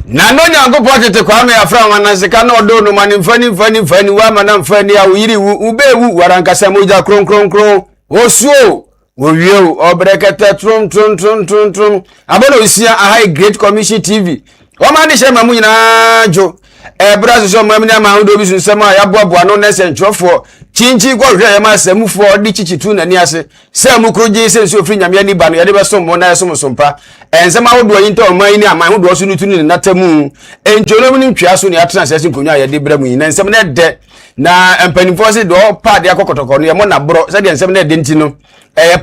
Na no nyango potete kwa me afra wanasika na odo no mani mfani wa mana mfani a uyiri ubewu warankasa moja kron osuo wowie obrekete trum abono isia a high grade commission TV o ma de shema mu nyina jo brazo so mamni ama hudo bisu nsema ya boaboa no na sentrofo chinchi gwo hwe ya ma samufo di chichitu na ni ase samu kroje se nso ofri nyame ani ba no ya de beso mo na yeso musompa ensema hudo yin to man ni ama hudo so nutu ni natamu enjono ni ntwa so ni atena sese nkonwa ya de bra mu yin ensem na de na empanifo se do pad yakokotoko no ye mo na bro se de ensem na de ntino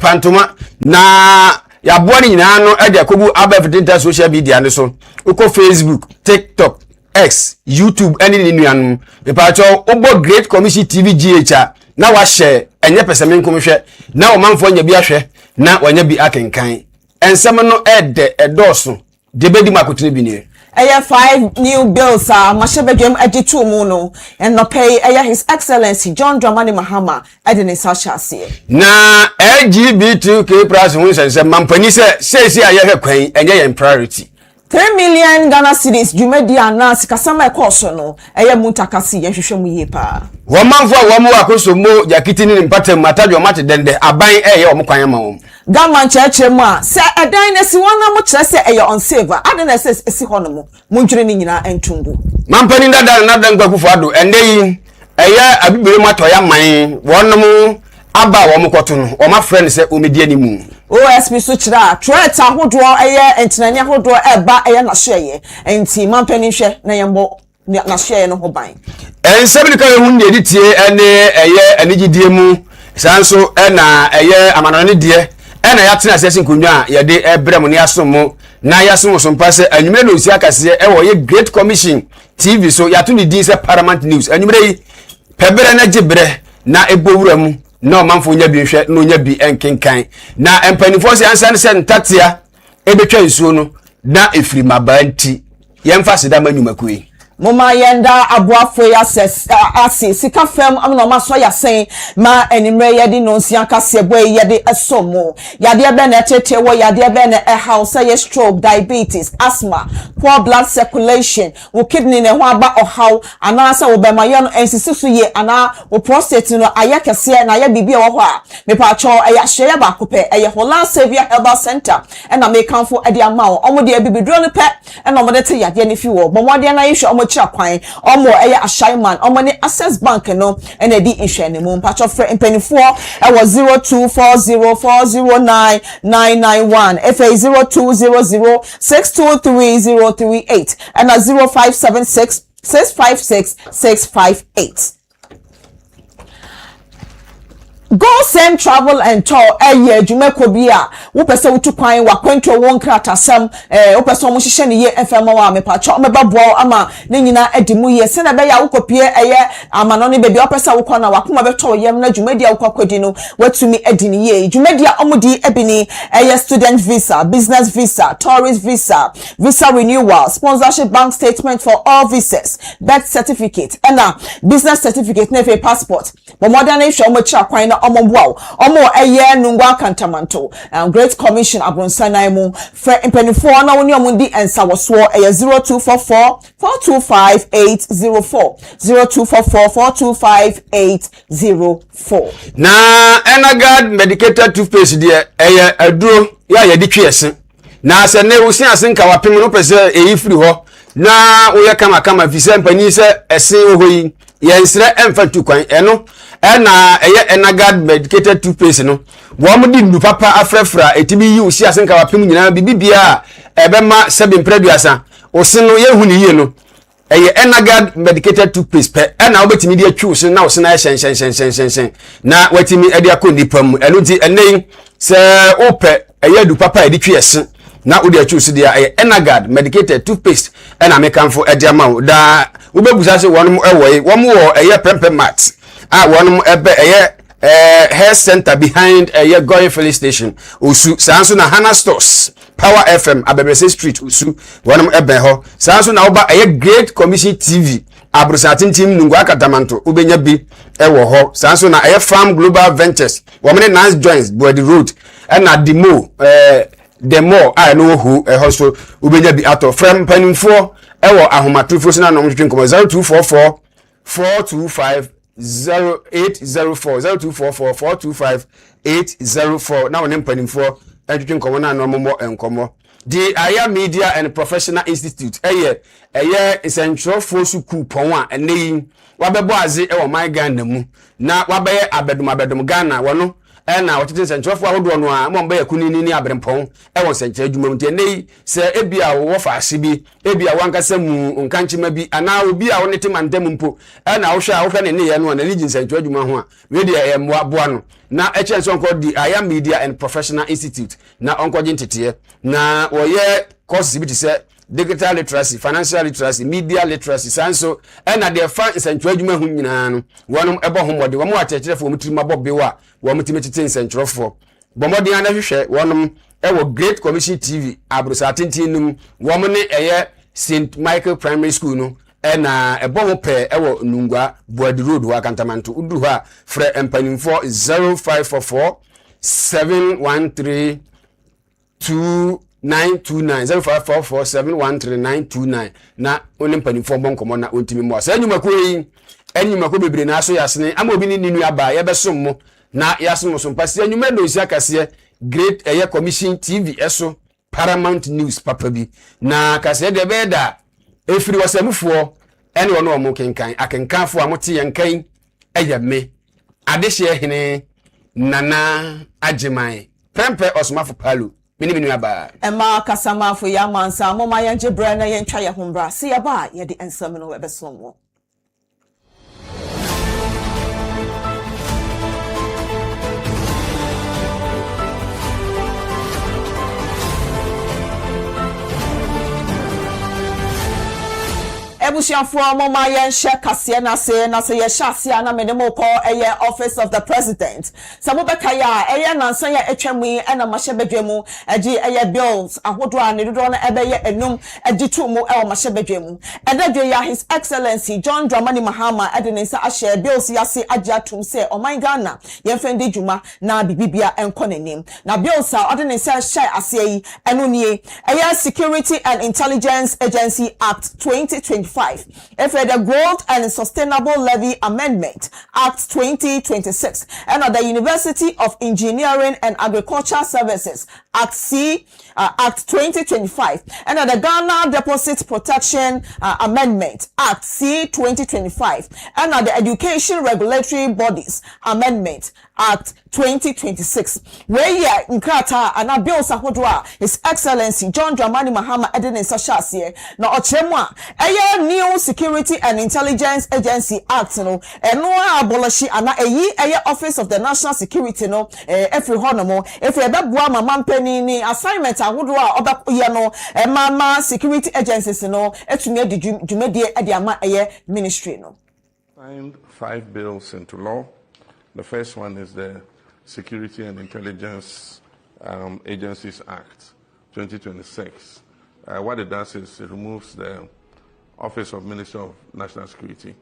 pantoma na ya boa ni nyina no e de akobu abafidinta social media ne so uko Facebook, TikTok, X, YouTube, any nuanu. Me pacho obo Great Commission TV GH na wa share enye pesame nkom hwe na o manfo nya bi ahwe na wanya bi akenkan. Ensem no ede edoso de bedi makotene bi ne. 5 new bills mashebedwem agitu mu no and no pay His Excellency John Dramani Mahama edene sachase na LGBTQ+ hu sense mampani se ayehwe kwan enye yen priority 3 million Ghana cedis jumedi ana sikasama ekoso no muntakasi yenhwehwe mu yepa womanfo womu akoso mo yakitini mpatem matadwo mate dende aban omkwan ma wom Gaman cheche mu a se edan na si wona mo kire se on saver ade na se esi hono mo muntwire ni nyina entumbu mampani na dankwa kufu ado ende yi abibere matoya man wonom aba womkoto no oma friend se omedi animu OSP so kira threat ahodo entinani ahodo eba na hweye enti mampani hwe na yembo na hweye no ho ban ensebili ka hu ndi editie ene anigidie mu sanso na amanane die ena yatena sese nkonwa ya de ebrem ne yasomo na yasomo so mpase anwumre no si akase ye Great Commission TV so yato ni din se Paramount News anwumre yi pebere na gibre na ebowura mu na o manfo nya bi hwe no nya bi enkenkan na empanifo se ansa ne se ntatia ebetwa nsuo no na efiri mabanti yemfa seda manyumakui Mama yenda aboafo ya ase sika fam amna ma so ya sen ma enimre yedi nonsia kase boy yedi esomo yade be na tete wo yade be na house ye stroke diabetes asthma poor blood circulation wo kidney ne ho aba ohaw ana sa wo be ma ye no ensisi so ye ana wo prostate no ayekese na ya bibia wo ho a me pa cho ya hye ba kopɛ Holland Savior Herbal Center na me kanfo ade ama wo omo de bibidro no pɛ na omo de te yade ne fi wo bomode na ye hwe kwan omo ashaiman omo ni Access Bank no ena di ihwe ne mu mpacho frɛ mpanifo 0240409991 fa 0200623038 ena 0576656658 Go send travel and tour adwumako bi a wo pese wo tukwan wa kwanto won kratasam wo pese mo hihye ne ye FM wa me pa cho me babo ama ne nyina adimu ye se na be ya wo kopie amano ne bebi wo pese wo kwana wa kuma be to yem na dwumadi a wo kwakwadi no watumi adini ye dwumadi a omudi ebini student visa, business visa, tourist visa, visa renewal, sponsorship bank statement for all visas, birth certificate and business certificate na fe passport bo modern issue mo kira kwan na omo nungwa kantamanto Great Commission abronsanai mu fre impenifo na woni omundi ensa woso 0244 425804 0244 425804 na Enagard medicated toothpaste de aduro ya yedi twese na se ne wusi asenka wapem no pese eyifiri ho na woye kama fise mpani se esen ohoyi yensre emfa tukwan eno na Enagard medicated toothpaste no wo mo di ndu papa afrefra etibi yi wusi asenka wapem nyina bibia ebema sebimpreduasa osino yehu ni ye no Enagard medicated toothpaste pe na obetimi di atwu so na osina shen na watimi ade akoni pam eluti enei se ope du papa edi twese na odi atwu so dia Enagard medicated toothpaste na mekanfo ede amawo da ubebusa se wonum ewoyi womu wo pempe mat wonum ebe hair center behind Goy filling station osu sanso na Hana Stores Power FM Abebrese Street osu wonum ebe ho sanso na oba Great Commission TV abrusatin team nungwa katamanto ubenya bi ewo ho sanso na Farm Global Ventures womene Nice Joints Board Road na demo I know who hoso ubenya bi ato from panimfo ewo ahomatrofo sina no mtwetwe nkomo 0244 425 0804 0244 425 804 na wone mpanimfo entwetwe nkomo na no momo enkomo the Aya Media and Professional Institute eye essential suku pon a ene wabebo aze e wo my Ghana mu na wabaye abedum Ghana wono na wotete essential ahodo no a mo mba yakunini ni abrempon e wo essential adwuma mu ene se ebia wo fa ase bi ebia wankasa mu nkanchima bi ana obi a wonete mandam mpo na wo hwa ne ne ye no na legend essential adwuma ho a we de boa no na eche so nko di Aya Media and Professional Institute na onko jintete na woye courses bi se digital literacy, financial literacy, media literacy sanso na de fa nsencho adwuma hu nyina no wonom ebo homode wo mo atechefo mo tirima bobbewa wo mo timetete nsenchorofo bomodi ana hwehwe wonom ewo Great Commission TV abrusa atentinum wo mo ne eye St Michael Primary School no na ebo ho pe ewo Nungwa Boadi Road wa Kantamanto udu ha frɛ empanimfo 0544 713 929 0544713929 na onim panimfo bonkomo na ontimi mo asa enyumako yi enyumako bebre na aso yasene ama obi ni ninu aba ye besom mo na yasom so mpase enyuma do isi akase Great Eye Commission TV eso Paramount News papa bi na kase de beda efiri wasamufuo ene wono omo kenkan akenkanfo amote yenkan eyame adehye hene nana ageman prempe osmafo palo mini aba Emma kasama fo ya mansa moma yenje bra na yentwa ye hombra se ya ba ye de ensam no webesom wo Ebusiafo moma yenhye kase na se ye hyase na menemo ko eye office of the president samo beka ya eye nansa ya etwemu na mahye bedwemu agi eye bills ahodo a ne dodo na ebeye enum agi tumu e mahye bedwemu edadwe ya his excellency John Dramani Mahama edenensa ahye bills yase agya tum se oman Ghana yemfendi djuma na bibibia enkonenim na bills a odenensa hye ase yi eno nie eye Security and Intelligence Agency Act 2025 if the Growth and Sustainable Levy Amendment Act 2026 and the University of Engineering and Agricultural Services Act 2025 and the Ghana Deposit Protection Amendment Act C 2025 and the Education Regulatory Bodies Amendment Act 2026 where ye nkrata ana bills ahodwa His Excellency John Dramani Mahama edenensa hyase na ochemu a eye New Security and Intelligence Agency Act no eno abolish ana eye Office of the National Security no every honomo every beboa mamampani ni assignment ahodwa obaye no mama security agencies no etumi adi dwumadie ade ama eye ministry no. Signed 5 bills into law. The first one is the Security and Intelligence Agencies Act 2026. What it does is it removes the Office of Minister of National Security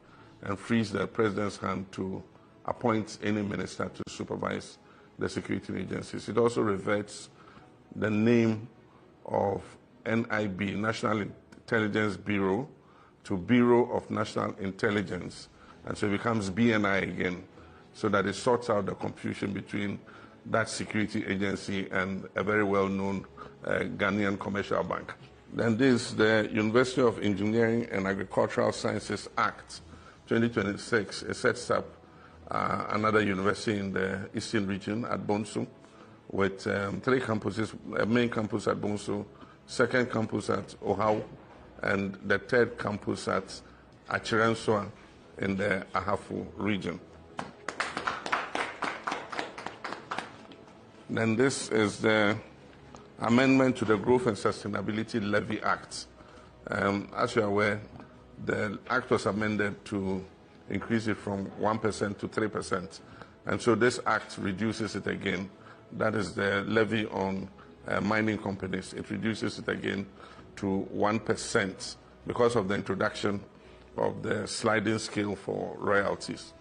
and frees the President's hand to appoint any minister to supervise the security agencies. It also reverts the name of NIB, National Intelligence Bureau, to Bureau of National Intelligence, and so it becomes BNI again, so that it sorts out the confusion between that security agency and a very well-known Ghanaian commercial bank. Then this, the University of Engineering and Agricultural Sciences Act 2026. It sets up another university in the eastern region at Bonsu with 3 campuses, a main campus at Bonsu, second campus at Ohau, and the 3rd campus at Achirenswa in the Ahafu region. Then this is the amendment to the Growth and Sustainability Levy Act. As you are aware, the act was amended to increase it from 1% to 3%. And so this act reduces it again. That is the levy on mining companies. It reduces it again to 1% because of the introduction of the sliding scale for royalties.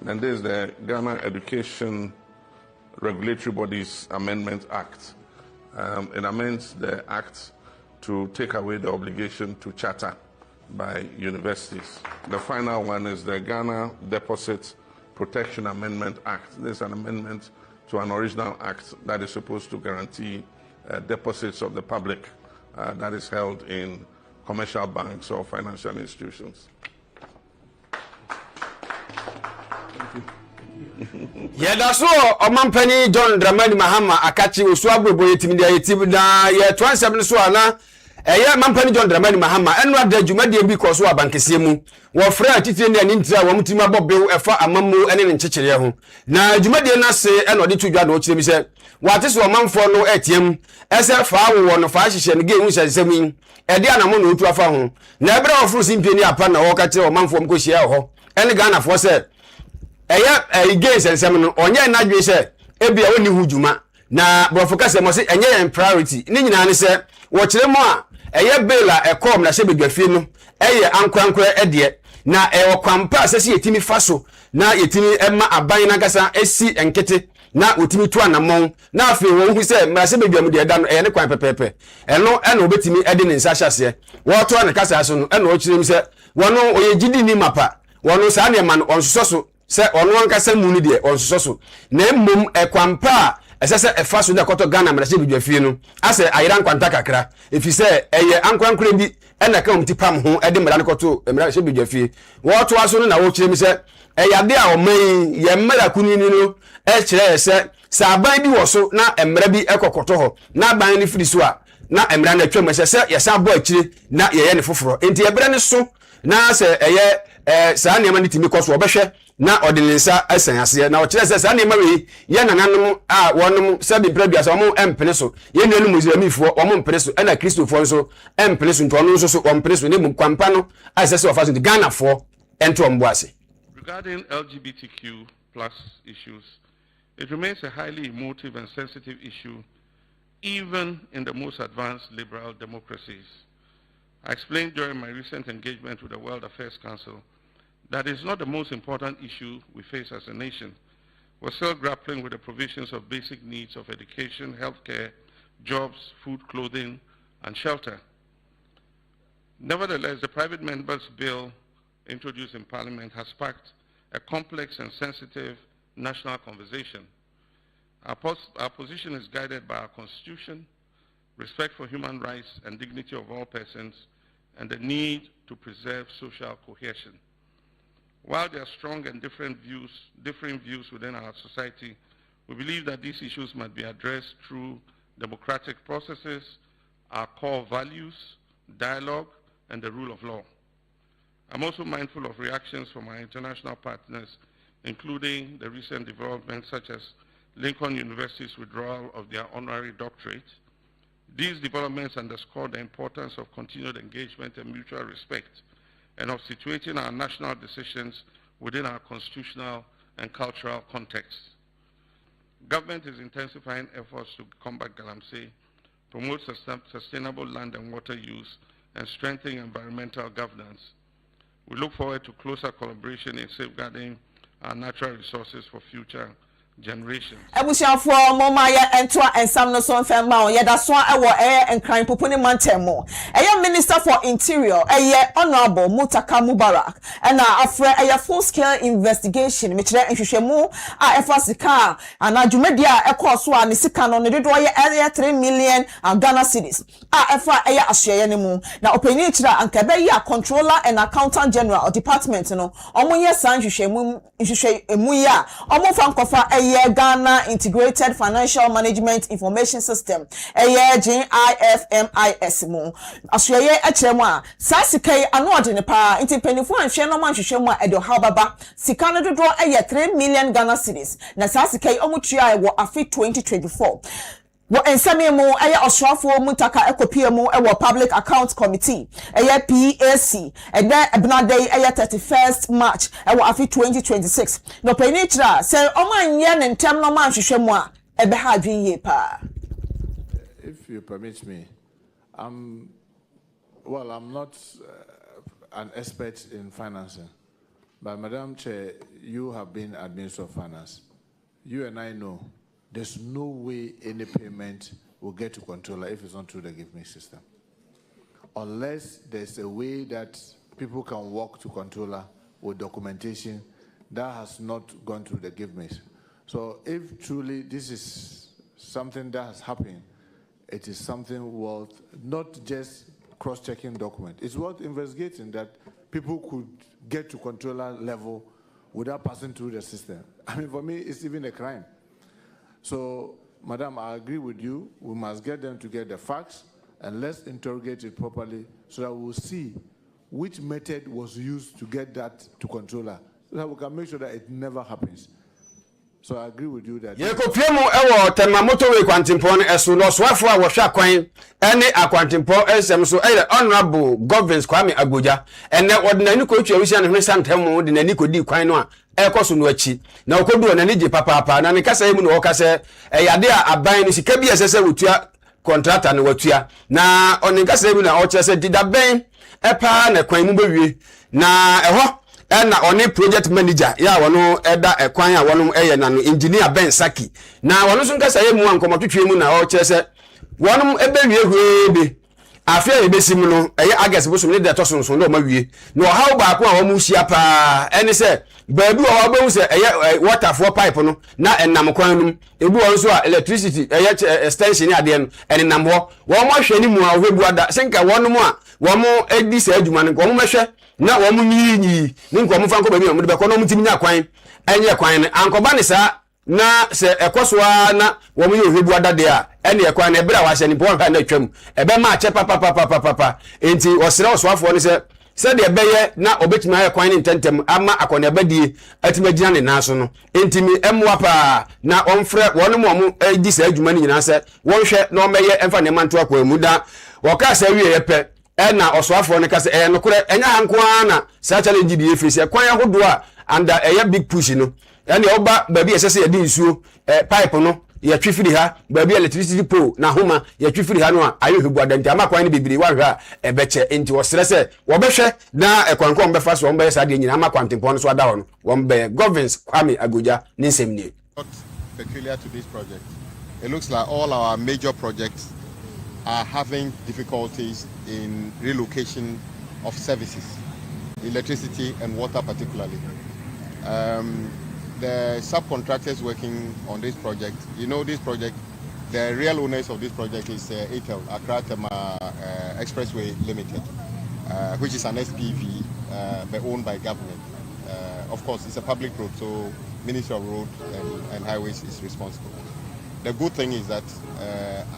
And this is the Ghana Education Regulatory Bodies Amendment Act. It amends the Act to take away the obligation to charter by universities. The final one is the Ghana Deposit Protection Amendment Act. This is an amendment to an original act that is supposed to guarantee deposits of the public that is held in commercial banks or financial institutions. Yɛda so ɔmampani John Dramani Mahama akachi osu agbogbo yetimi dia yetimi na ye 27 so ana ɛyɛ mampani John Dramani Mahama ɛno ada dwumadie bi kɔ so abankesie mu wɔ frɛ atitire ne ani ntira wɔ mutimi abɔbew ɛfa amammu ɛne ne nkyekere ho na dwumadie na se ɛna ɔde to dwa na ɔkyerɛ mi sɛ wate so ɔmanfo no ɛtiam ɛsɛ fa wo no fa hyehyɛ ne ge hu hyɛnsɛm yi ɛde anamo na otu afa ho na ɛbrɛ ɔforo simpie ni apa na wɔka kyerɛ ɔmanfo m kɔhyia hɔ ɛne Ghana fo sɛ ɛyɛ ge sensɛm no ɔnyɛ na dwe sɛ ebia woni hu dwuma na brofo ka sɛ mo se ɛnyɛ yɛn priority ne nyina ne sɛ wɔkyerɛ mo a ɛyɛ bill a ɛkɔm na hyɛ bedwafie no ɛyɛ ankorankora ɛdeɛ na ɛwɔ kwampa sɛ sɛ yɛtimi fa so na yɛtimi ɛma aban na kasa esi enkete na otimi to anamon na afei wɔn hu sɛ mmarahyɛ bedwam deɛ da no ɛyɛ ne kwan pɛpɛpɛ ɛno ɛna obetimi ɛde ne nsa hyɛseɛ wɔto ne kasa so no ɛna ɔkyerɛ mi sɛ wɔno ɔyɛ gidi ni mapa wɔno saa ne ma no ɔnsoso so sɛ ɔno ankasa mu ni deɛ ɔnsoso so na mmom ɛkwampa a ɛsɛ sɛ ɛfa so da kɔtɔ Ghana mmarahyɛ bedwafie no asɛ ayera nkwanta kakra efi sɛ ɛyɛ ankorankora bi ɛna ka omti pam ho ɛde mmara no kɔtɔ mmarahyɛ bedwafie wɔto aso no na wɔkyerɛ mi sɛ ɛyade a ɔman yɛ mmara kunini no ɛkyerɛ sɛ sɛ aban bi wɔ so na mmara bi ɛkɔkɔtɔ hɔ na aban no firi so a na mmara no atwam ɛsɛ sɛ yɛsan bɔ akyire na yɛyɛ ne foforɔ enti ɛbrɛ ne so na sɛ ɛyɛ saa nneɛma no timi kɔ so ɔbɛhwɛ na ɔde ne nsa asan aseɛ na ɔkyerɛ sɛ saa nneɛma wei yɛ nananom a wɔnom sɛ bi mpere biasa ɔmo ɛmpene so yɛ nuanom muslimfoɔ ɔmo mpene so ɛna kristofoɔ nso ɛmpene so nti ɔno nso so ɔmpene so ne mu kwampa no a ɛsɛ sɛ ɔfa so nti Ghanafoɔ ɛnto ɔmo bo ase. Regarding LGBTQ+ issues, it remains a highly emotive and sensitive issue even in the most advanced liberal democracies. I explained during my recent engagement with the World Affairs Council that is not the most important issue we face as a nation. We're still grappling with the provisions of basic needs of education, healthcare, jobs, food, clothing, and shelter. Nevertheless, the private members' bill introduced in Parliament has sparked a complex and sensitive national conversation. Our position is guided by our Constitution, respect for human rights and dignity of all persons, and the need to preserve social cohesion. While there are strong and differing views within our society, we believe that these issues must be addressed through democratic processes, our core values, dialogue, and the rule of law. I'm also mindful of reactions from our international partners, including the recent developments such as Lincoln University's withdrawal of their honorary doctorate. These developments underscore the importance of continued engagement and mutual respect, and of situating our national decisions within our constitutional and cultural context. Government is intensifying efforts to combat galamsey, promote sustainable land and water use, and strengthen environmental governance. We look forward to closer collaboration in safeguarding our natural resources for future generations. Ebusiafo moma ya entoa ensam no so mfemma o yeda so ewo enkran popuni mantemo Minister for Interior Honorable Mutaka Mubarak and afre full scale investigation me kire nhwehwemu a efa sika ana dwumedia ekoso a ne sika no ne dodo ye 3 million Ghana cedis a efa ahye ne mu na opani kire anka be ya Controller and Accountant General Department no omonye san nhwehwemu ya omo fa nkofa Ghana Integrated Financial Management Information System GIFMIS mu asuyeye ekyeremu a sa sika yi ano ode ne pa nti penifo anhwe no manhwehwemu a edo ha baba sika no dodo 3 million Ghana cedis na sa sika yi omutua wo afi 2024 wo ensame mu oswafo Mutaka ekopie mu Public Account Committee PAC ebnadai 31st March afi 2026 no peni kira se omanye ne ntem no manhwehwemu a ebe ha adwen ye pa. If you permit me, I'm not an expert in financing, but Madam Chair, you have been at Minister of Finance. You and I know there's no way any payment will get to controller if it's not through the give me system. Unless there's a way that people can walk to controller with documentation that has not gone through the give me. So if truly this is something that has happened, it is something worth not just cross-checking document. It's worth investigating that people could get to controller level without passing through the system. I mean, for me, it's even a crime. So, Madam, I agree with you. We must get them to get the facts, and let's interrogate it properly so that we'll see which method was used to get that to controller, so that we can make sure that it never happens. So I agree with you that. Ye ko piemu ewo tema motorway kwantimpo no eso no soafo a wo hwa kwan ene akwantimpo ensem so honorable governance Kwame Agoja ene ordinary ko twa wisia ne hwe santem de nani ko di kwan no a ekoso no achi na okodu onani je papa na ne kasa emu no okase yade a aban no sika bi esese wotua contractor no watua na oni kasa emu na o chese dida ben epa na kwan mu bewie na eho na oni project manager ya wono eda ekwan a wono eye na no engineer Ben Saki na wono so nkasa ye mu ankomotwetwe mu na o chese wono ebewie hwebe afia ebesim no eye August bosom ne de tosonson do mawie no how ba ko a wo mu hia pa ene se baabi wo ba hu se eye water for pipe no na enam kwan num ebi wo so a electricity eye extension ade no ene nam ho wo mo hwe ni mu a hwebu ada senka wono mu a wo mo edi se adwuma no wo mo mehwe na wo mu nyinyi ni nko mo fa nko ba mi mo de be ko no mutimi nya kwan enye kwan ne ankoba ne sa na se ekosoa na wo mo ye hwebu ada de a ene ekwan na ebra wa hye ni bo ha na twam ebe ma che papa enti osere osoafo ne se de ebeye na obetima ya kwan ne ntentem ama akona ebadie atima gina ne naso no enti mi emwa pa na onfre wono mo edi sa adwuma ne nyina se wonhwe na omeye emfa ne manto akwa muda woka sa wie yepe na osoafo ne kase nokore enya hankoa na sa challenge bi efiri kwan ahodo a anda big push no ene oba baabi esese ye di nsuo pipe no ye twifiri ha baabi electricity pole na homa ye twifiri ha no a ayo hwebu adanti ama kwan ne bibiri wa hwa ebeche enti wo stress wo behwe na ekwanko mbefa so mbe sa de nyina ama kwantempon no so ada ho no wo mbe governance Kwame Agoja ni nsem ni not peculiar to this project. It looks like all our major projects are having difficulties in relocation of services, electricity and water particularly. The subcontractors working on this project, you know this project, the real owners of this project is ATEL, Accra Tema Expressway Limited, which is an SPV but owned by government. Of course, it's a public road, so Ministry of Road and Highways is responsible. The good thing is that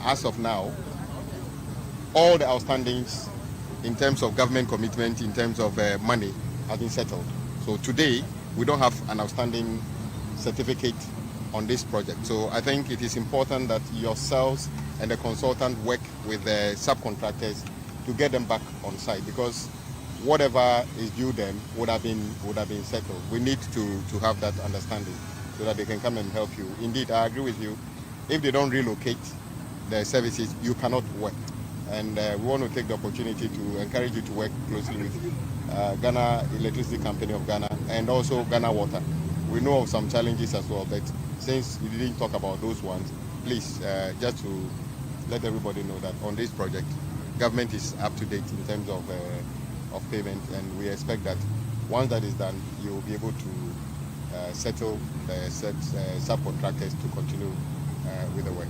as of now, all the outstandings in terms of government commitment, in terms of money, have been settled. So today, we don't have an outstanding certificate on this project. So I think it is important that yourselves and the consultant work with the subcontractors to get them back on site, because whatever is due them would have been settled. We need to have that understanding so that they can come and help you. Indeed, I agree with you. If they don't relocate the services, you cannot work. And we want to take the opportunity to encourage you to work closely with Ghana Electricity Company of Ghana and also Ghana Water. We know of some challenges as well, but since you didn't talk about those ones, please, just to let everybody know that on this project, government is up to date in terms of payment, and we expect that once that is done, you will be able to settle the subcontractors to continue with the work.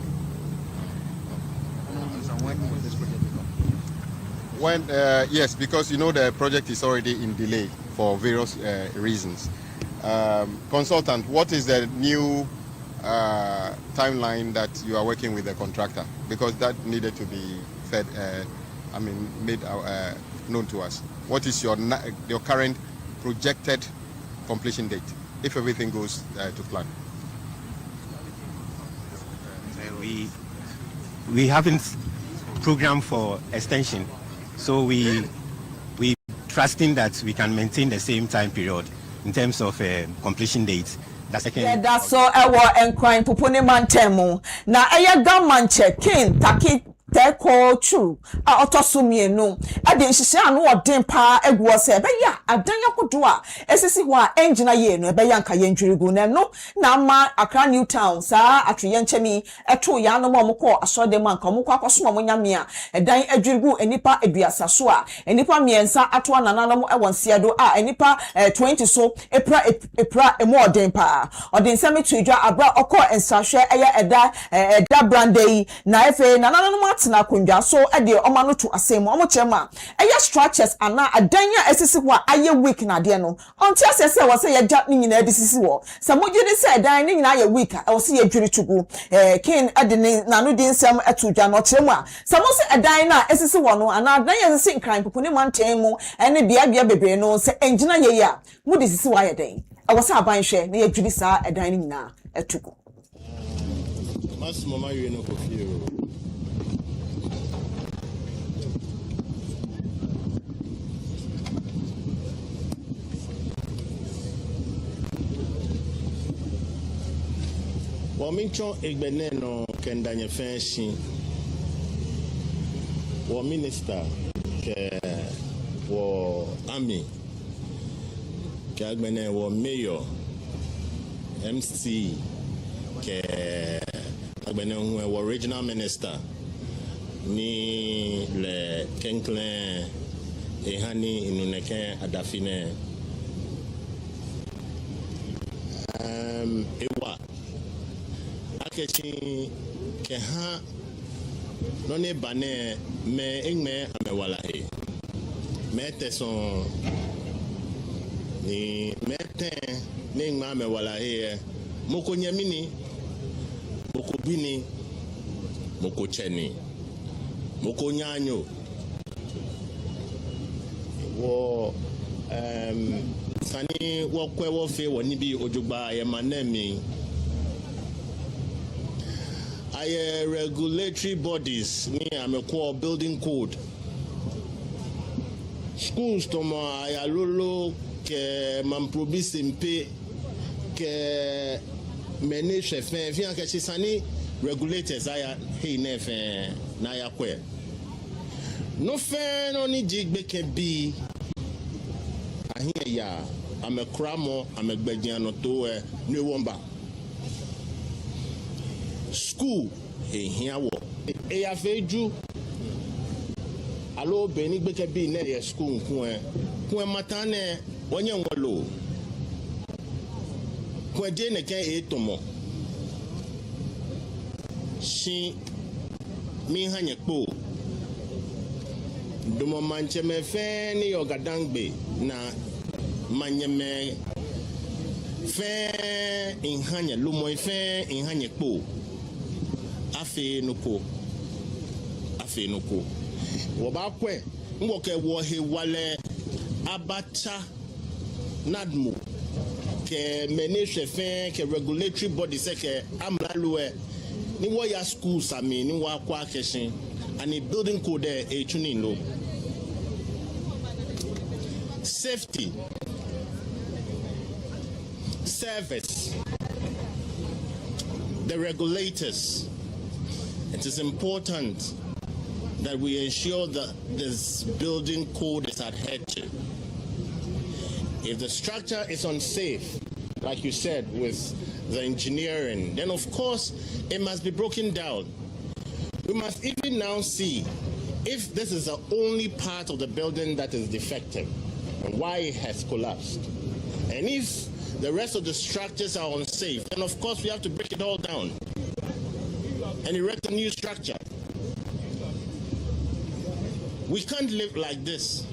When will this project be completed? When, yes, because you know the project is already in delay for various reasons. Consultant, what is the new timeline that you are working with the contractor? Because that needed to be made known to us. What is your current projected completion date, if everything goes to plan? We haven't programmed for extension, so we trusting that we can maintain the same time period in terms of completion dates. That's second. Yeah, that's so. Ewa enkwan popone mantemu na eye government checking taki teko true a otoso mienu ade nhihye anu odin pa eguo se be ya adan yakodo a esisi ho a engine ye no be ya nka ye ntwirigu na no na ma Accra New Town sa atwe nchemi eto ya no mo ko asode man ka mo ko akoso mo nyame a edan adwirigu enipa aduasa so a enipa miensa ato anananom ewonse do a enipa 20 so epra emo odin pa odin semi twidwa abra oko ensahwe eya eda brandey na efe nanananom atena kondwa so ede omano to asem omo chema eya structures ana adanya esisi ho aye week na de no onti asese wo se ye ja ni nyina edisisi wo samoje de se edan ni nyina ye week a wo se ye dwiri tugu kin ade ni nanu de nsem atudwa no chema samose edan na esisi wo no ana adanya esisi nkran popo ni manten mu ene bia bebre no se engina ye ya mu de sisi wa ye den wo se aban hwe na ye dwiri sa edan ni nyina etugu mas mama you no confio Womincho egbeneno kendanye fenshi wo minister ke wo army ke agbene wo mayor MC ke agbene wo regional minister ni le kenklen ehani inuneke adafine ewa akechi ke ha no ne bane me engme amewala he meteson ni mete ne engme amewala he moko nyamini moko bini moko cheni moko nyanyo wo sani wo kwe wo fe wo ni bi ojugba ye manemi aye regulatory bodies ni amekwo building code schools to ma ayalolo ke mamprobisi mpe ke meneshe fe fi anke sani regulators aya he na fe na ya kwe no fe no ni jigbe ke bi ahia ya amekramo amegbejian no to ni womba school ehia wo eya feju alo beni gbeke bi na ye school nkun matane onye nwolo kun de ne kan etomo shi mi hanye po domo manche me fe ni ogadangbe na manyeme fe inhanye lumo fe inhanye po afe nuko wo ba kwe ngo ke wo he wale abacha nadmu ke meneshe fe ke regulatory body se ke amlalue ni wo ya schools ami ni wo akwa keshin and the building code e tuni lo safety service the regulators. It is important that we ensure that this building code is adhered to. If the structure is unsafe, like you said, with the engineering, then of course it must be broken down. We must even now see if this is the only part of the building that is defective and why it has collapsed. And if the rest of the structures are unsafe, then of course we have to break it all down and erect a new structure. We can't live like this.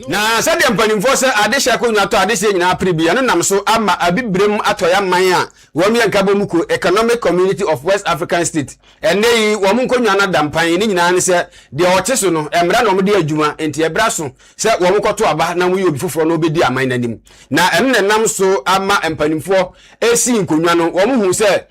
Na said the mpanimfo se adehya ko nyato adehya nyina pribia no nam so ama abibrem atoya man a wo me nkabo muko economic community of West African state enei wo mu nkonwa na dampan ni nyina ne se de oche so no emra no de adwuma enti ebra so se wo mu koto aba na mu ye obi foforo no obedi aman nanim na enne nam so ama mpanimfo esi nkonwa no wo mu hu se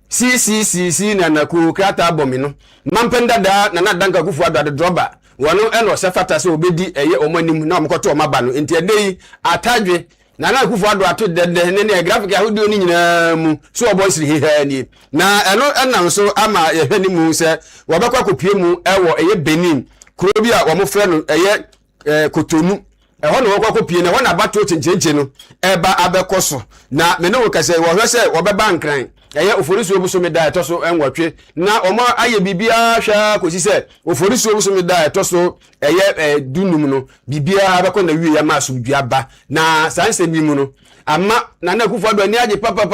CCCC na naku krata abomi no mampenda da na danka kufu adade droba wano eno sefata se obedi eye omanim na omkoto omaba no enti edei atadwe na Akufo-Addo ato de graphic ahodo ni nyina mu so obo siri heha ni na eno enam so ama yehwe ni mu se wobekwa kopie mu ewo eye Benin kuro bi a wo mo frɛ no eye Kotonu ho no wokwa kopie na ho na bato chenchenche no eba abekoso na me no kase wo hwe se wo beba nkran eye oforisuo obuso me da etoso enwotwe na omo aye bibia hwa kosi se oforisuo obuso me da etoso eye dunum no bibia abekọ na wie ya maso dua ba na sanse bi mu no ama na Akufo-Addo ani age papa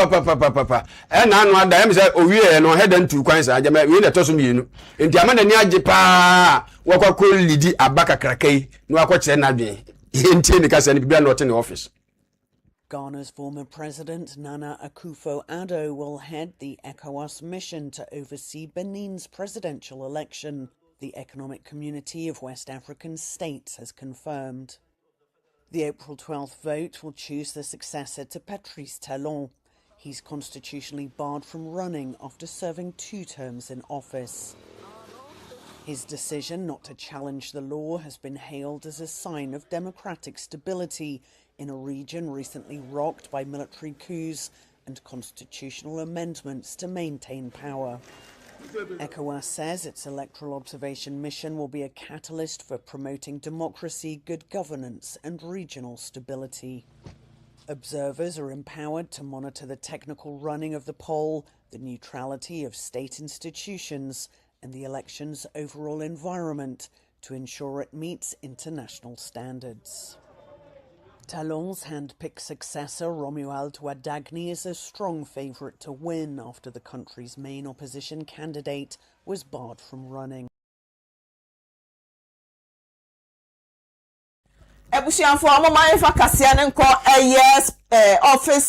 na anu ada em se owie no hedan tu kwan sa agema wie na etoso mienu enti ama na ani age pa wakwa ko lidi abaka krakai no akọ na dwen enti ni kase ni bibia no te ne office. Ghana's former president, Nana Akufo-Addo, will head the ECOWAS mission to oversee Benin's presidential election, the Economic Community of West African States has confirmed. The April 12th vote will choose the successor to Patrice Talon. He's constitutionally barred from running after serving 2 terms in office. His decision not to challenge the law has been hailed as a sign of democratic stability in a region recently rocked by military coups and constitutional amendments to maintain power. ECOWAS says its electoral observation mission will be a catalyst for promoting democracy, good governance and regional stability. Observers are empowered to monitor the technical running of the poll, the neutrality of state institutions and the election's overall environment to ensure it meets international standards. Talon's hand-picked successor, Romuald Wadagni, is a strong favourite to win after the country's main opposition candidate was barred from running. Office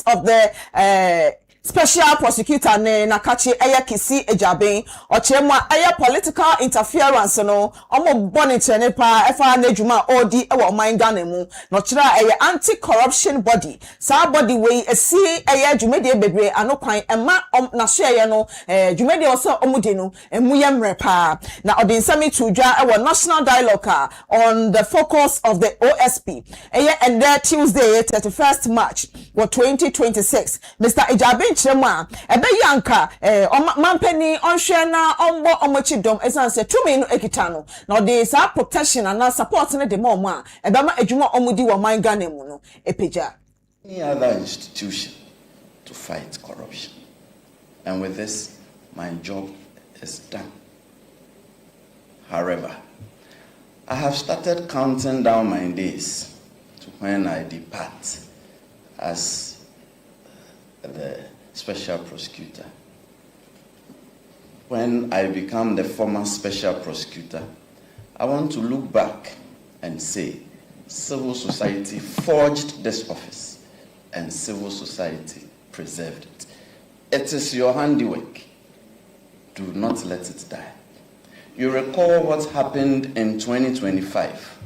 of the Special Prosecutor ne nakachi eye Kisi Ejaben ochemwa eye political interference no omo boni chene pa efa na djuma odi e wo man Ghana mu no kira eye anti-corruption body sa body we esi eye djumede bebre anokwan ema na so eye no djumede oso omude no emu ye mre pa na odin sami tudwa e wo national dialogue on the focus of the OSP eye and Tuesday 31st March 2026 Mr. Ejaben chema ebe yanka mampeni onhwe na ombo omochidom esanse tumi no ekitano na de sa protection and support ne de mom a ebe ma adwuma omudi wo man Ghana mu no epeja any other institution to fight corruption, and with this my job is done. However, I have started counting down my days to when I depart as the Special Prosecutor. When I become the former Special Prosecutor, I want to look back and say, civil society forged this office and civil society preserved it. It is your handiwork. Do not let it die. You recall what happened in 2025.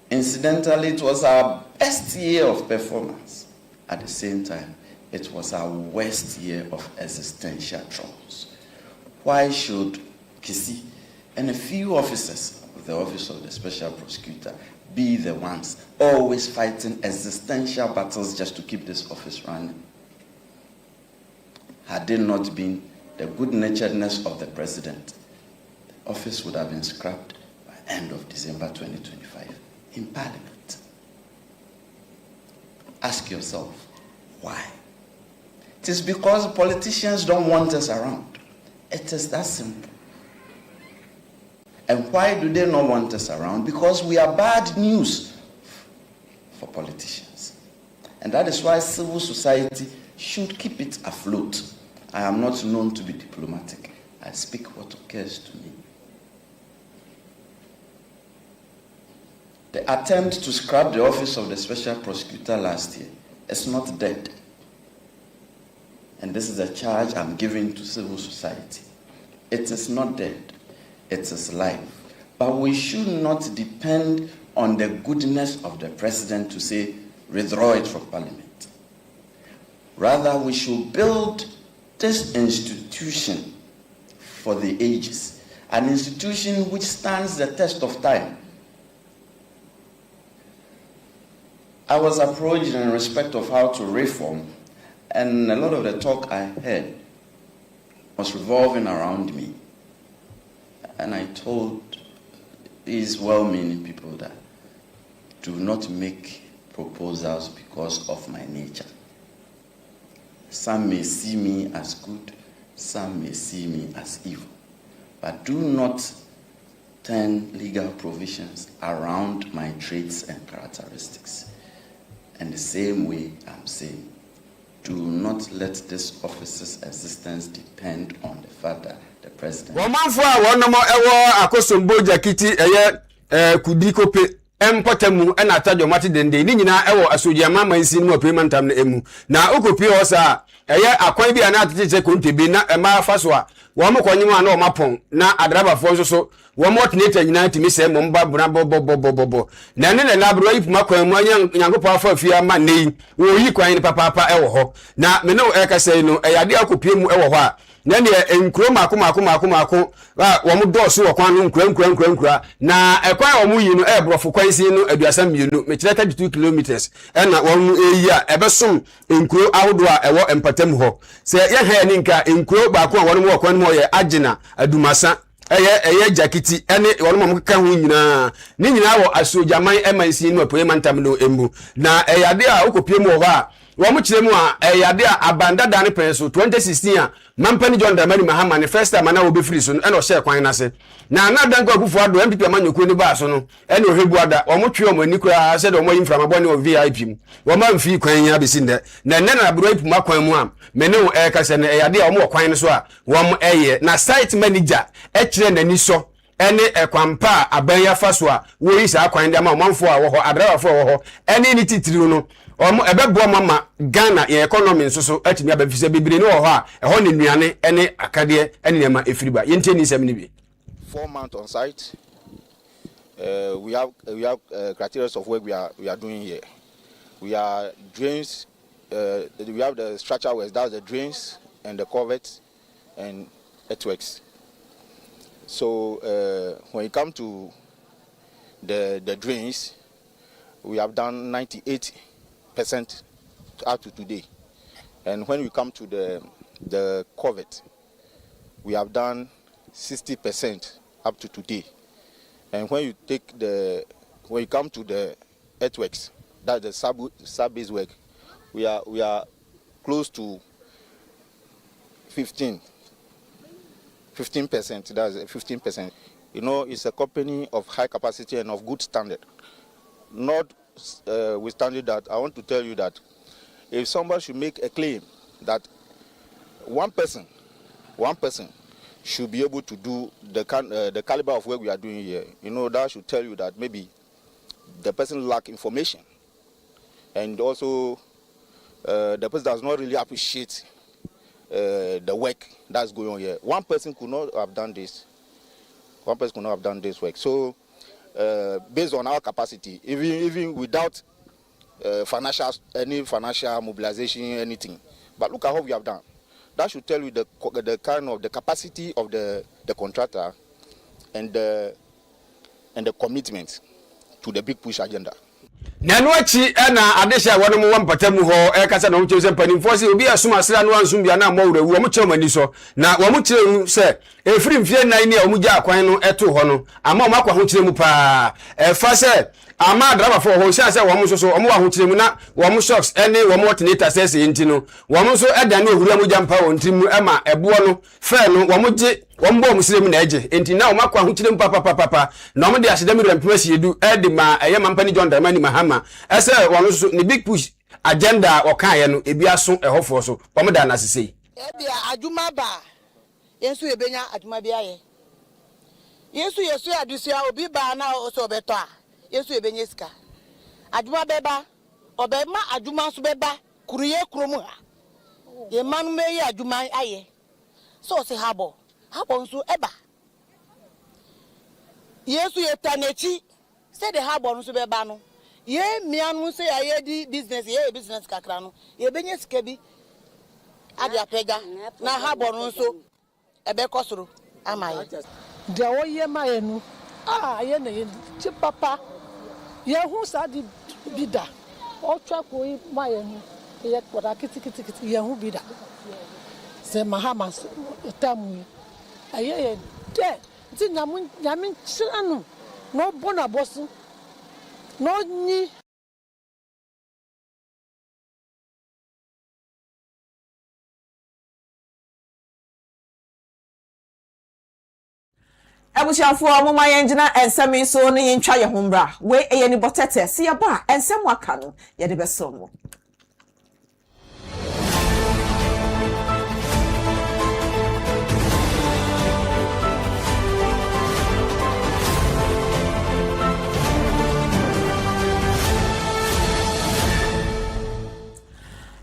Incidentally, it was our best year of performance. At the same time, it was our worst year of existential troubles. Why should Kisi and a few officers of the Office of the Special Prosecutor be the ones always fighting existential battles just to keep this office running? Had it not been the good-naturedness of the President, the office would have been scrapped by the end of December 2025 in Parliament. Ask yourself, why? It is because politicians don't want us around. It is that simple. And why do they not want us around? Because we are bad news for politicians. And that is why civil society should keep it afloat. I am not known to be diplomatic. I speak what occurs to me. The attempt to scrap the office of the Special Prosecutor last year is not dead. And this is a charge I'm giving to civil society. It is not dead. It is live. But we should not depend on the goodness of the President to say, withdraw it from Parliament. Rather, we should build this institution for the ages, an institution which stands the test of time. I was approached in respect of how to reform, and a lot of the talk I heard was revolving around me. And I told these well-meaning people that do not make proposals because of my nature. Some may see me as good, some may see me as evil, but do not turn legal provisions around my traits and characteristics. And the same way I'm saying, do not let this office's existence depend on the fact that the president. Womanfo a wonomo ewo akosombo jakiti eye kudikope empotemu na atadwo mate dende ni nyina ewo asojama mansi mu payment am na emu na okopi ho sa eye akwan bi ana atete kontebi na ema faso a wo mo konyima na o mapon na adraba fo so wo mo teneta nyina timi se mo mba buna bobo na ne na abro yi puma kwan mu nyangopo afa afia ma nei wo yi kwan ni papa ewo ho na me no ekasai no eyade akopie mu ewo ho a na ne enkuro mako wa mo doso wo kwan no nkura na ekwan wo mu yi no ebrofo kwan si no aduasa mienu me kire 32 kilometers na wo mu eyi a ebesom enkuro ahodo a ewo empatam ho se ye ha ni nka enkuro baako a wo mo kwan mo ye agina adumasa eye jakiti ene wono mo ka ho nyina ni nyina wo asojaman emansi no apoye mantam no emu na eyade a okopie mu ho a wo mo kire mu a eyade a abandada ne penso 2016 a mampani John Dramani Mahama ne first time na wo be free so ene o share kwan na se na danko akufo ado MPP amanyoko ni ba so no ene o hebu ada wo mo twe o mani kura se do mo yimframa bone o VIP mu wo ma mfi kwan nya be sinde na ne na aburo ipuma kwan mu a me ne ka se ne eyade a wo mo kwan so a wo mo eye na site manager kire nani so ene ekwampa abanya faso a wo yi sa kwan de ma manfo a wo ho adrawa fo wo ho ene ni titiri no omo ebebo mama Ghana ye economy nso atimi abafise bibire ne wo ho a eho ne nuane ene akade ene nema efiriba yente ni sem ne bi 4 months on site. We have criteria of work we are doing here. We are drains. We have the structure works. That's the drains and the culverts and earthworks. So when it comes to the drains, we have done 98% up to today. And when we come to the culvert, we have done 60% up to today. And when you come to the earthworks, that's the sub-base work, we are close to 15%. That's 15%. You know, it's a company of high capacity and of good standard. Notwithstanding that, I want to tell you that if somebody should make a claim that one person should be able to do the caliber of work we are doing here, you know, that should tell you that maybe the person lack information, and also the person does not really appreciate the work that's going on here. One person could not have done this. One person could not have done this work. So, based on our capacity, even without any financial mobilization, anything, but look at what we have done. That should tell you the kind of the capacity of the contractor and the commitment to the big push agenda. Nanwachi na adesha wono mu wampatamu ho kasa na mche se panimfo se obi asuma asra no ansum bia na mawura wo mu kire mani so na wo mu kire se efiri mfie nan ne omu gya akwan no eto ho no ama o makwa ho kire mu pa fa se ama driver for ho se wo mu so wo mu wa ho kire mu na wo mu shocks ene wo mu alternator se se enti no wo mu so eda na ohura mu jampa wo ntimu ema ebo no fe no wo mu je wombo musiremu na eje enti na omakwa ahukirem papa na omde asedam rampimasi edu edima eye mampani John Dramani Mahama ese wono so ne big push agenda okaye no ebiaso ehofo so omda na sesei ebia adwuma ba yensu ebenya adwuma bia ye yesu adusia obi ba na so beto a yesu ebenya sika adwuma beba obema adwuma so beba kuruye kromu ha ye manu meyi adwuma aye so se habo nso eba yesu yetanechi say the habo nso beba no ye mianu say aye di business kakra no ye benye sika bi ade apega na habo nso ebe kosoro amaye de wo ye maye no ye na ye chi papa ye hu sa di bida otwa ko yi maye no ye kwada kiti ye hu bi da se mahama tamu aye de ti nyamu chanu no bona bosu no ni Ebushafo mama yenjina ensemi so ne yentwa ye hombra we eye ni botete se ye ba ensem aka no ye de beso.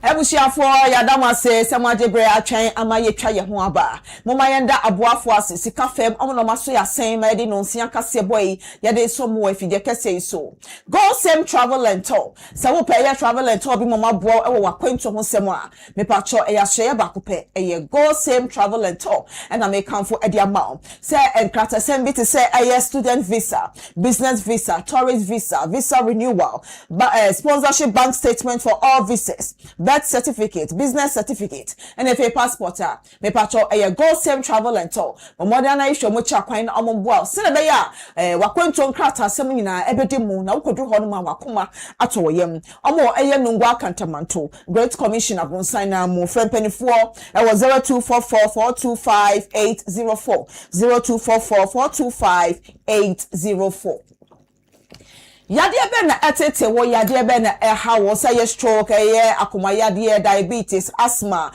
Ebushafo yadama se semajebre atwen ama yetwa ye ho aba moma yenda aboafo ase sika fam omo maso ya sen ma de no nsia kase boy ya de so mo afide kase so go same travel and tour se wo pay travel and tour bi mama bo e wo akwanto ho sem a me pa cho e ya hye ba ko pe e go same travel and tour and I make come for e dia ma se enkrata sem bi te se e student visa, business visa, tourist visa, visa renewal, sponsorship bank statement for all visas, birth certificate, business certificate, and if a passport, me pacho a go same travel and tour. Modern issue much akwan amomboa. Senebeya, wakwento nkrata semina ebedimu na ukodu honuma wakuma ato yem. Omo eye nungwa kantamanto. Great Commission abon sign na mo friend penny 4 was 0244425804 0244425804. Yade be na etete wo yade be na ha wo say stroke akoma yade diabetes asthma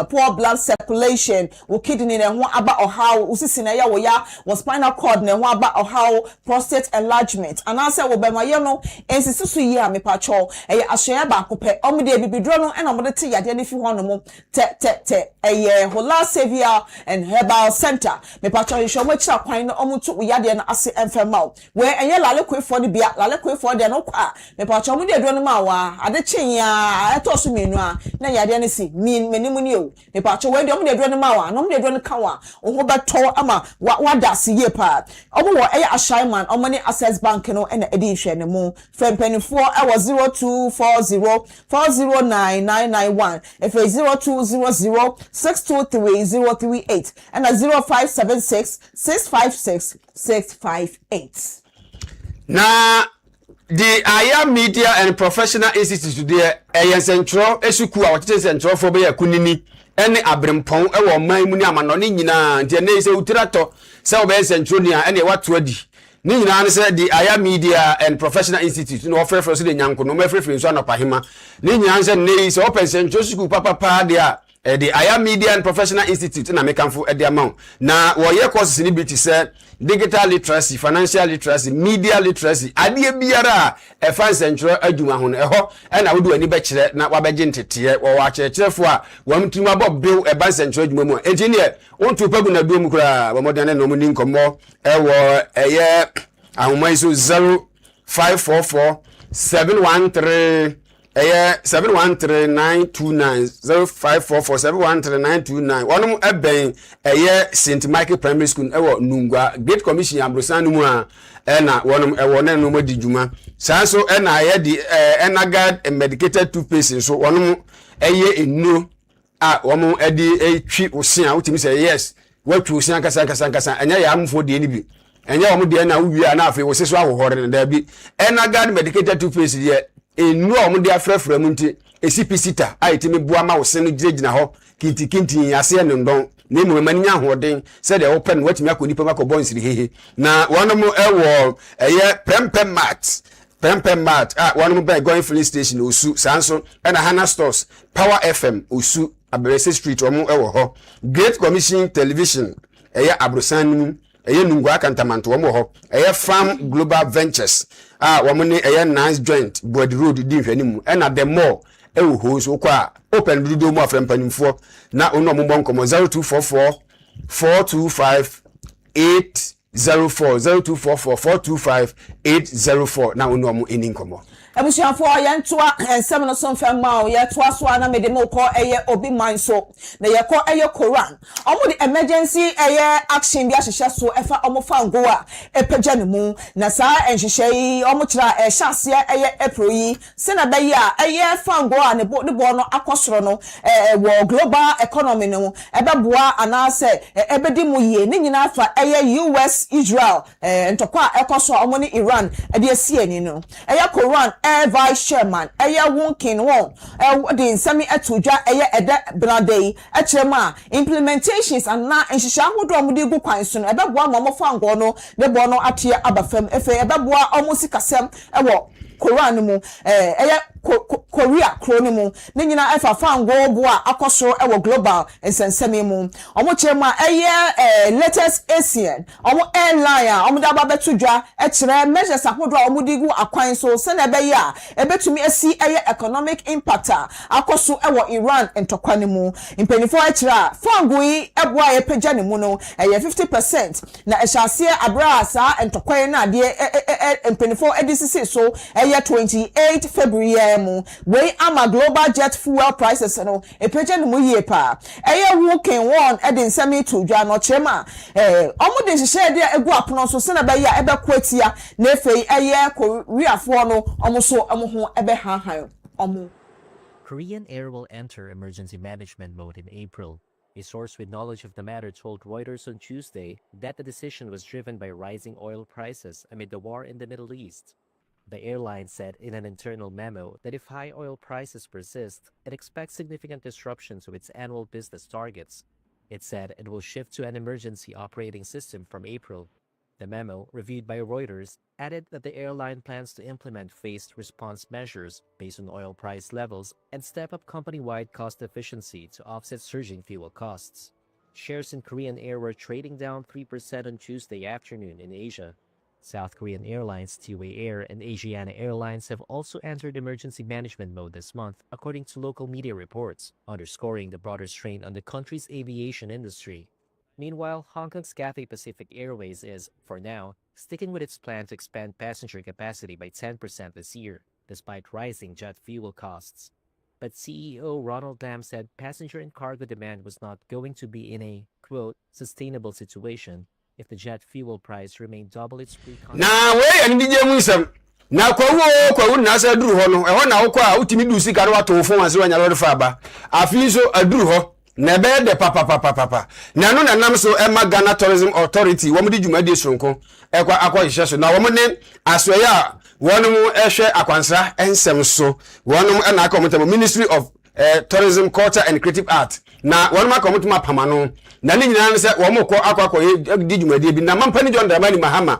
poor blood circulation wo kidney ne ho aba ohaw usisi na ya wo ya wo spinal cord ne ho aba ohaw prostate enlargement anase wo be maye no ensisi so yi a me pacho ahye ba akopɛ omde bibidro no na omde te yade ne fi ho no mo te Hola Savior and Herbal Center me pacho hwe mo kira kwan no omutu yade na ase enfema we enye lale kwefo ne bia lale kwefo de no kwa me pacho mo de do no ma wa ade chinya eto so menu a na yade ne si menimu ni o me pacho we de mo de do no ma wa no mo de do no ka wa oho beto ama wada se ye pa obo wo eye ashaiman omo ne access bank no na edi hwe ne mo fempenifo e was 0240409991 if 0200623038 and 0576656658 na the Aya Media and Professional Institute there central esuku a wote central for be kunini ene abrempon e wo man mu ni amano ni nyina ntia ne se utirato se wo be central ni a ene wato adi ni nyina ne se the Aya Media and Professional Institute no offer so de nyanko no mafrefre so anopahema ni nyina se ne se open central school papa dia the Aya Media and Professional Institute na mekanfo e de amount na wo ye courses ni bi ti se digital literacy, financial literacy, media literacy, ade biara e fan central adwuma ho no ho e na wodu ani be kire na wabegye ntete wo wa kirefo a wamtumi abob bill e ban central adwuma mu engineer wontu pagu na duom kura wo modern no mu ni nkomo e wo eye ahomai so 0544 713 7139290 0544713929 wonum eben St Michael Primary School ewo Nungwa Great Commission Ambrosan mu a na wonum ewo na no madi djuma sanso na di Enagad medicated toothpaste so wonum enu a wonum edi etwi osia utimi say yes watwi osia kasa enya ya amfo de ni bi enya wom de na wuwi a na afi wo seso ahohore da bi Enagad medicated toothpaste de enu omde afrafra mu nti esipicita aitimi bua ma wo se no giregina ho kinti ase ne ndon na mu mani nya hoden se de open watimi akoni pa makọ bonsiri hehe na wonom ewo Pempem mat wonom by going filling station osu sanso na Hana stores Power FM osu Aberese Street omo ewo ho Great Commission Television Abrosan mu Nungwa Kantamanto womo ho Farm Global Ventures womo ne nice joint Board Road di hwanimu na the more ewo ho so kwa open dudo mu afrempanimfo na ono mo bonkomo 0244 425 804 0244 425 804 na ono mo eninkomo Ebusiafo yentoa ensem no so mfema o yetoa so ana mede mo ko eye obi man so na ye ko eye Koran omo the emergency eye action bi ahihye so efa omo fango a epeja ne mu na saa enhihye yi omo kira ehase eye April yi se na be yi a eye fango a ne bo no akosoro no wo global economy no ebeboa ana se ebedi mu ye ne nyina fa eye US Israel ntokwa ekoso omo ni Iran ade asie ni no eye Koran vice chairman eye wonkin won the nsemi etudwa eye ede brade echema implementations and na nhihya hodo omudi gu kwan so no ebeboa momofo ango no ne bo no atie abafam efe ebeboa omusikasem ewo Koran mu eye Korea kronimu ne nyina efa fango bo a akoso ewo global ensensemi mu omo chema eye latest Asian omo airline a omo da ba betudwa e kire measures ahodo omo digu akwan so se na be ya ebetumi asi eye economic impact a akoso ewo Iran entokwane mu impenifo e kire fango yi eboa ye pagya ne mu no eye 50% na ehase abra sa entokwan na de impenifo edisisi so eye 28 February we ama global jet fuel prices no epeje no mu yie pa eye working one edin semi to dwa no chema omo de hihye de egu apono so se na be ya ebe kwatia na efei eye Korea fo no omo so omo ho ebe han omo. Korean Air will enter emergency management mode in April. A source with knowledge of the matter told Reuters on Tuesday that the decision was driven by rising oil prices amid the war in the Middle East. The airline said in an internal memo that if high oil prices persist, it expects significant disruption to its annual business targets. It said it will shift to an emergency operating system from April. The memo, reviewed by Reuters, added that the airline plans to implement phased response measures based on oil price levels and step up company-wide cost efficiency to offset surging fuel costs. Shares in Korean Air were trading down 3% on Tuesday afternoon in Asia. South Korean Airlines, Tiway Air, and Asiana Airlines have also entered emergency management mode this month, according to local media reports, underscoring the broader strain on the country's aviation industry. Meanwhile, Hong Kong's Cathay Pacific Airways is, for now, sticking with its plan to expand passenger capacity by 10% this year, despite rising jet fuel costs. But CEO Ronald Lam said passenger and cargo demand was not going to be in a, quote, sustainable situation if the jet fuel price remained double its pre-contract. Na we and DJ Musam. Na kwa na sa duru ho no e ho na wo kwa utimi du sika no wato fon wanse wanya lord faba afi so aduru ho na be de papa na no na nam so e ma Ghana Tourism Authority wo mudi dwumadi sonko e kwa akwa hihye so na wo ne asoye a wonum ehwe akwansra ensem so wonum e na akomotam Ministry of Tourism, Culture and Creative Art na wonum akomotam apamano na ni nyina se wo mokọ akwa di dwumadi bi na mampani John Dramani Mahama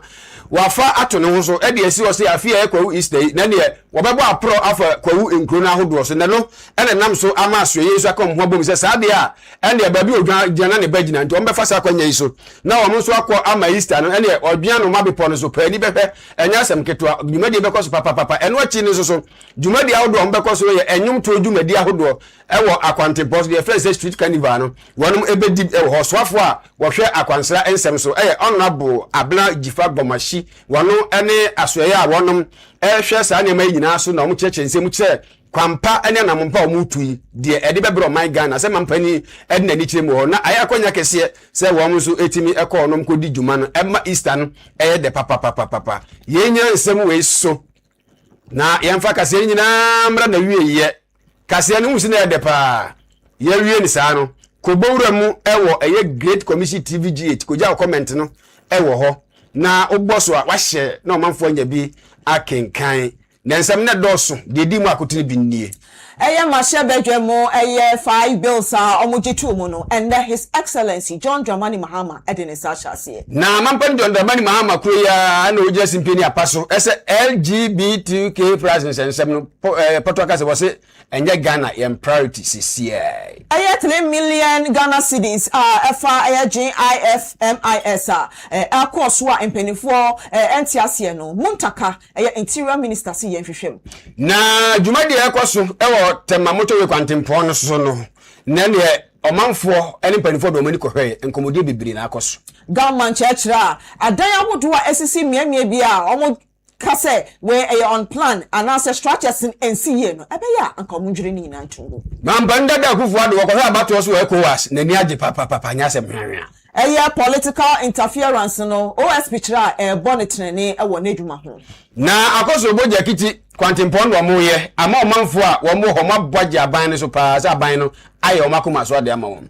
wafa ato ne ho so e de esi wo se afia e kwawu Easter na ne wobebo apro afa kwawu enkro na ahodo so ne no ene nam so ama asoye yesu akom ho bom se saade a ene ba bi odwan jana ne bagina nti ombefa sa kwanya yiso na wo so akọ ama Easter no ene odwan no mabepo no so pani behwe enya asem keto dwumadi be koso papa eno achi ne so dwumadi ahodo ombeko so ye enyum to dwumadi ahodo ewo akwante boss de first street carnival no wonum ebedi ewo hosoafo a wo hwe akwansra ensem so honorable abla jifa bomashi wano ene asoye a wonum ehwe sa ne mai nyina so na omu cheche mu che kwampa ene na mompa omu tui de ede bebro man Ghana se mampani ede na ni kire mu ho na aya akonya kese se wo so etimi ekọ onom kodi dwuma no ema Easter no de papa yenya nsem we so na yemfa kase nyina mra na wie ye kase no musi na de pa ye wie ni sa no kobowura mu ewo Great Commission TVG8 koja comment no ewo ho na ogboso a wahye na omanfo anya bi akenkan na nsam na doso de di mu akotini bi nie mashe bedwemo 5 bills omujitu mu no and His Excellency John Dramani Mahama edinisa shase na mampan John Dramani Mahama kuya na oje simpeni apaso ese LGBTQ presence nsam no potwaka se wose enye Ghana yem priority CCA 3 million Ghana cedis FA GIFMIS akoso a empenifo entiase no muntaka interior minister si yenhwehwem na dwumadi ekoso temamoto we kwantempo no so no na ne omanfo ene mpanifo do mani kohwe enkomodi bibiri na akoso government chechra adan ahodo a esisi miamia bi a omo kase we on plan and answer structures in NCA no ebe ya anka omudwire ni nyina ntungu mamba da kufu ado ko ha bato so ECOWAS na ni age papa nya se hwanwa political interference no OSP kira bonetene e wo n'edwuma ho na akoso boja kiti kwantimpondo mo ye ama omanfo a wo mo ho mabwaje aban ne so pa sa aban no aye o makoma so ade ama won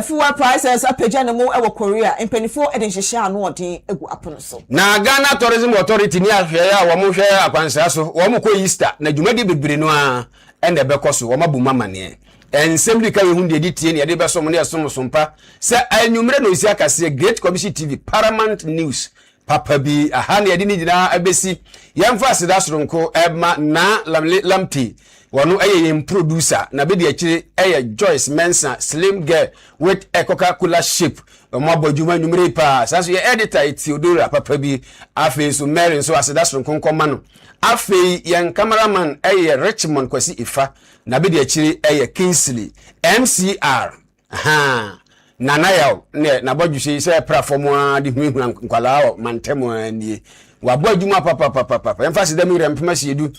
fuel prices apagya ne mo e wo Korea empanifo eden hyehye ano odin egu apono so na Ghana Tourism Authority ni ahwe ya wo mo hwe akwansa so wo mo ko Easter na dwumadi bebre no a ende bekoso wo mabu mama ne ensembli ka wehu de ditie ne de beso mo ne sompa se anwumre no isi akase Great Commission TV Paramount News papa bi aha ne yedi ni gina abesi yemfa asida soronko ema na lamti wono eye producer na be de akire eye Joyce Mensa slim girl with a Coca-Cola shape omo abodwuma nwumre pa saso ye editor Theodora papa bi afi so Mary so asida soronko nkoma no afi yen cameraman eye Richmond Kwasi Ifa na be de akire eye Kingsley MCR aha nana yaw ne na bodwuhye se platform a de huhura nkwala mantemo ani wabo adwuma papa emfa se dem rempema se edu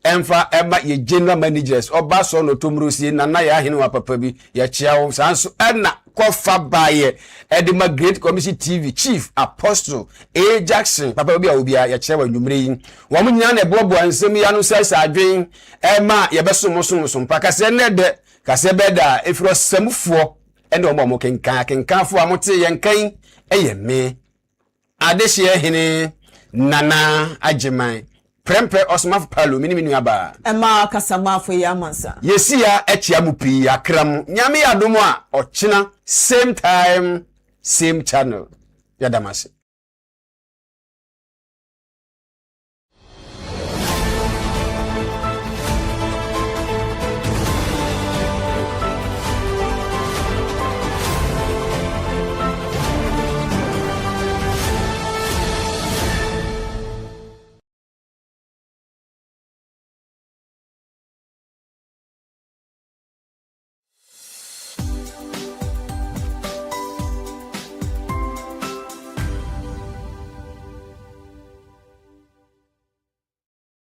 emfa eba ye general managers oba so no tomrosie nana ya hene wa papa bi ya chiawo sanso na kofa baye edema Great Commission TV Chief Apostle A Jackson papa bi a obi ya chiawo nwumre yi wo munyina na ebobo ansem ya no sai adwen ema ye besomoso mpaka se ne de kase beda efro samufo ene omo kenkan fo amote yenkan eyeme adehye hene nana ageman prempe osmaf palo miniminu aba ema kasama fo ya mansa yesia echia mupi akram nyame adomo a ochina same time same channel yadamase